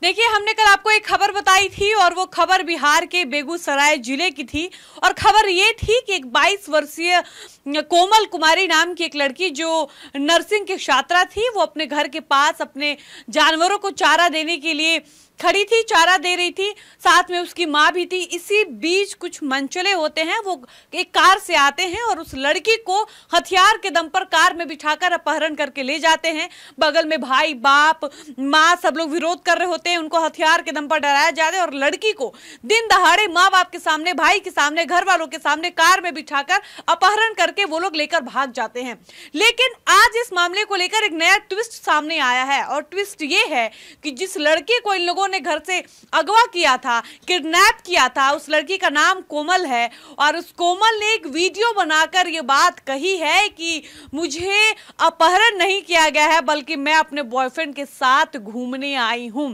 देखिए, हमने कल आपको एक खबर बताई थी और वो खबर बिहार के बेगूसराय जिले की थी। और खबर ये थी कि एक 22 वर्षीय कोमल कुमारी नाम की एक लड़की जो नर्सिंग की छात्रा थी, वो अपने घर के पास अपने जानवरों को चारा देने के लिए खड़ी थी, चारा दे रही थी, साथ में उसकी माँ भी थी। इसी बीच कुछ मनचले होते हैं, वो एक कार से आते हैं और उस लड़की को हथियार के दम पर कार में बिठाकर अपहरण करके ले जाते हैं। बगल में भाई, बाप, माँ सब लोग विरोध कर रहे होते हैं, उनको हथियार के दम पर डराया जाता है और लड़की को दिन दहाड़े माँ बाप के सामने, भाई के सामने, घर वालों के सामने कार में बिठाकर अपहरण करके वो लोग लेकर भाग जाते हैं। लेकिन आज इस मामले को लेकर एक नया ट्विस्ट सामने आया है और ट्विस्ट ये है कि जिस लड़की को इन लोगों ने घर से अगवा किया था, किडनैप किया था, उस लड़की का नाम कोमल है। और उस कोमल ने एक वीडियो बनाकर ये बात कही है कि मुझे अपहरण नहीं किया गया है, बल्कि मैं अपने बॉयफ्रेंड के साथ घूमने आई हूं।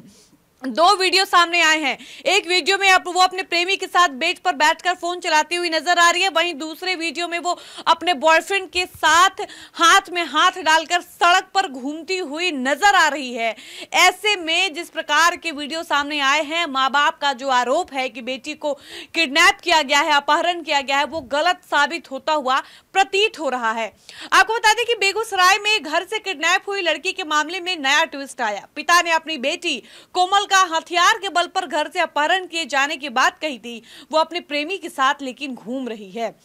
दो वीडियो सामने आए हैं। एक वीडियो में वो अपने प्रेमी के साथ बेड पर बैठकर फोन चलाती हुई नजर आ रही है, वहीं दूसरे वीडियो में वो अपने बॉयफ्रेंड के साथ हाथ में हाथ डालकर सड़क पर घूमती हुई नजर आ रही है। ऐसे में जिस प्रकार के वीडियो सामने आए हैं, माँ बाप का जो आरोप है कि बेटी को किडनैप किया गया है, अपहरण किया गया है, वो गलत साबित होता हुआ प्रतीत हो रहा है। आपको बता दें कि बेगूसराय में घर से किडनैप हुई लड़की के मामले में नया ट्विस्ट आया। पिता ने अपनी बेटी कोमल का हथियार के बल पर घर से अपहरण किए जाने की बात कही थी, वो अपने प्रेमी के साथ लेकिन घूम रही है।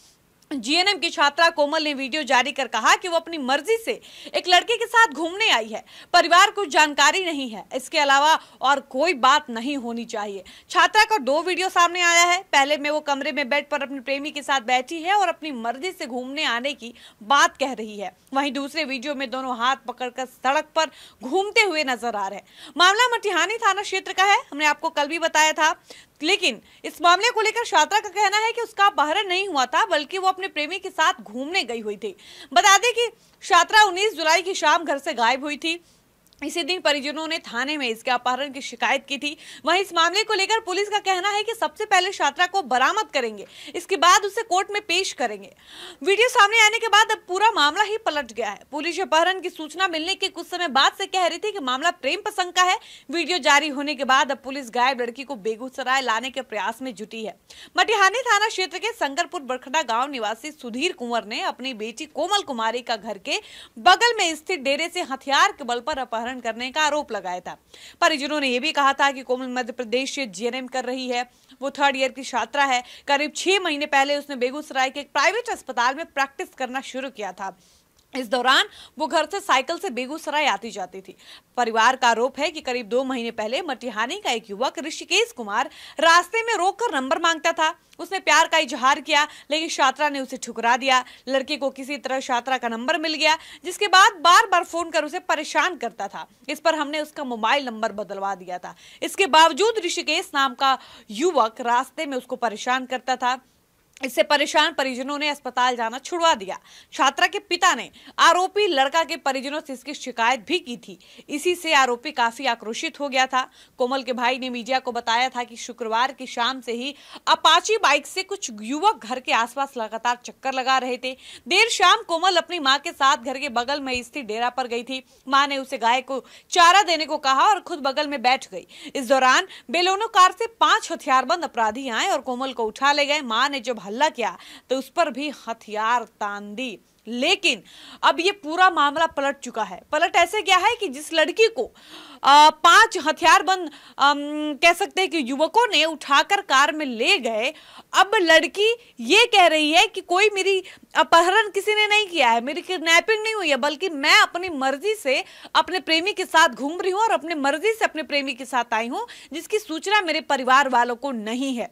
जीएनएम की छात्रा कोमल ने वीडियो जारी कर कहा कि वो अपनी मर्जी से एक लड़के के साथ घूमने आई है, परिवार को जानकारी नहीं है, इसके अलावा और कोई बात नहीं होनी चाहिए। छात्रा का दो वीडियो सामने आया है। पहले में वो कमरे में बेड पर अपने प्रेमी के साथ बैठी है और अपनी मर्जी से घूमने आने की बात कह रही है, वहीं दूसरे वीडियो में दोनों हाथ पकड़कर सड़क पर घूमते हुए नजर आ रहे हैं। मामला मटिहानी थाना क्षेत्र का है, हमने आपको कल भी बताया था। लेकिन इस मामले को लेकर छात्रा का कहना है कि उसका अपहरण नहीं हुआ था, बल्कि वो अपने प्रेमी के साथ घूमने गई हुई थी। बता दें कि छात्रा 19 जुलाई की शाम घर से गायब हुई थी। इसी दिन परिजनों ने थाने में इसके अपहरण की शिकायत की थी। वहीं इस मामले को लेकर पुलिस का कहना है कि सबसे पहले छात्रा को बरामद करेंगे, इसके बाद उसे कोर्ट में पेश करेंगे। वीडियो सामने आने के बाद अब पूरा मामला ही पलट गया है। पुलिस अपहरण की सूचना मिलने के कुछ समय बाद से कह रही थी कि मामला प्रेम प्रसंग का है। वीडियो जारी होने के बाद अब पुलिस गायब लड़की को बेगूसराय लाने के प्रयास में जुटी है। मटिहानी थाना क्षेत्र के शंकरपुर बरखड़ा गाँव निवासी सुधीर कुंवर ने अपनी बेटी कोमल कुमारी का घर के बगल में स्थित डेरे से हथियार के बल पर अपहरण करने का आरोप लगाया था। परिजनों ने यह भी कहा था कि कोमल मध्य प्रदेश से जीएनएम कर रही है, वो 3rd ईयर की छात्रा है। करीब 6 महीने पहले उसने बेगूसराय के एक प्राइवेट अस्पताल में प्रैक्टिस करना शुरू किया था। इस दौरान वो घर से साइकिल से बेगूसराय आती जाती थी। परिवार का आरोप है कि करीब 2 महीने पहले मटिहानी का एक युवक ऋषिकेश कुमार रास्ते में रोककर नंबर मांगता था। उसने प्यार का इजहार किया, लेकिन छात्रा ने उसे ठुकरा दिया। लड़के को किसी तरह छात्रा का नंबर मिल गया, जिसके बाद बार बार फोन कर उसे परेशान करता था। इस पर हमने उसका मोबाइल नंबर बदलवा दिया था। इसके बावजूद ऋषिकेश नाम का युवक रास्ते में उसको परेशान करता था। इससे परेशान परिजनों ने अस्पताल जाना छुड़वा दिया। छात्रा के पिता ने आरोपी लड़का के परिजनों से इसकी शिकायत भी की थी। इसी से आरोपी काफी आक्रोशित हो गया था। कोमल के भाई ने मीडिया को बताया था कि शुक्रवार की शाम से ही अपाची बाइक से कुछ युवक घर के आसपास लगातार चक्कर लगा रहे थे। देर शाम कोमल अपनी मां के साथ घर के बगल में स्थित डेरा पर गई थी। मां ने उसे गाय को चारा देने को कहा और खुद बगल में बैठ गई। इस दौरान बेलोनो कार से 5 हथियारबंद अपराधी आए और कोमल को उठा ले गए। मां ने जब हल्ला किया तो उस पर भी हथियार तान दी। लेकिन अब ये पूरा मामला पलट चुका है। पलट ऐसे क्या है कि जिस लड़की को 5 हथियारबंद कह सकते हैं कि युवकों ने उठाकर कार में ले गए, अब लड़की ये कह रही है कि कोई मेरी अपहरण किसी ने नहीं किया है, मेरी किडनैपिंग नहीं हुई है, बल्कि मैं अपनी मर्जी से अपने प्रेमी के साथ घूम रही हूं और अपनी मर्जी से अपने प्रेमी के साथ आई हूं, जिसकी सूचना मेरे परिवार वालों को नहीं है।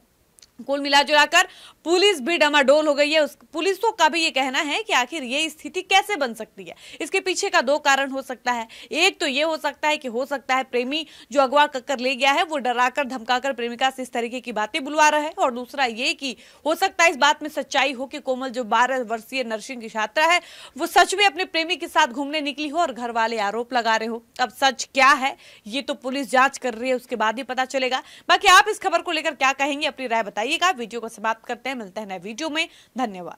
कुल मिलाजुलाकर पुलिस भी डमाडोल हो गई है। पुलिसों का भी ये कहना है कि आखिर ये स्थिति कैसे बन सकती है। इसके पीछे का 2 कारण हो सकता है। एक तो ये हो सकता है कि प्रेमी जो अगवा कर ले गया है वो डराकर धमकाकर प्रेमिका से इस तरीके की बातें बुलवा रहा है, और दूसरा ये कि हो सकता है इस बात में सच्चाई हो कि कोमल जो 12 वर्षीय नर्सिंग की छात्रा है वो सच में अपने प्रेमी के साथ घूमने निकली हो और घर वाले आरोप लगा रहे हो। अब सच क्या है ये तो पुलिस जांच कर रही है, उसके बाद ही पता चलेगा। बाकी आप इस खबर को लेकर क्या कहेंगे, अपनी राय बताइएगा। वीडियो को समाप्त करते हैं, मिलते हैं नए वीडियो में। धन्यवाद।